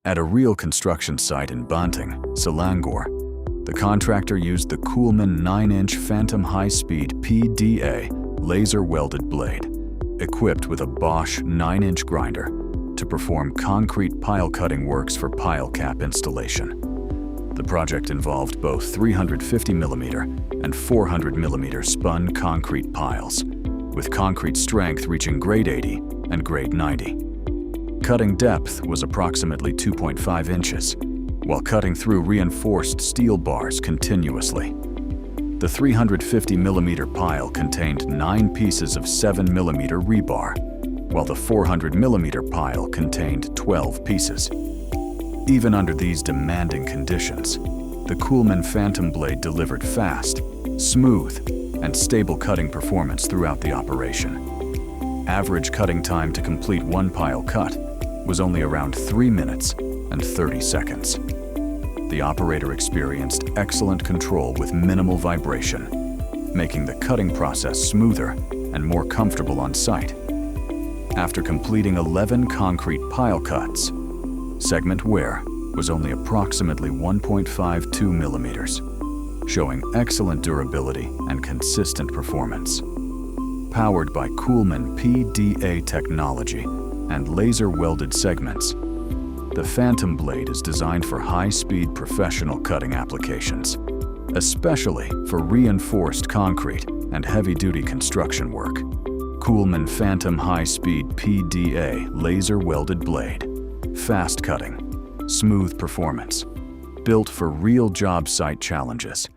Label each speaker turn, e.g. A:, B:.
A: At a real construction site in Banting, Selangor, the contractor used the COOLMAN 9-inch Phantom high-speed PDA laser welded blade, equipped with a Bosch 9-inch grinder, to perform concrete pile cutting works for pile cap installation. The project involved both 350mm and 400mm spun concrete piles, with concrete strength reaching grade 80 and grade 90. Cutting depth was approximately 2.5 inches, while cutting through reinforced steel bars continuously. The 350mm pile contained 9 pieces of 7mm rebar, while the 400mm pile contained 12 pieces. Even under these demanding conditions, the COOLMAN Phantom Blade delivered fast, smooth, and stable cutting performance throughout the operation. Average cutting time to complete one pile cut was only around 3 minutes and 30 seconds. The operator experienced excellent control with minimal vibration, making the cutting process smoother and more comfortable on site. After completing 11 concrete pile cuts, segment wear was only approximately 1.52 millimeters, showing excellent durability and consistent performance. Powered by COOLMAN PDA technology and laser welded segments, the Phantom Blade is designed for high-speed professional cutting applications, especially for reinforced concrete and heavy-duty construction work. COOLMAN Phantom high-speed PDA laser welded blade. Fast cutting, smooth performance, built for real job site challenges.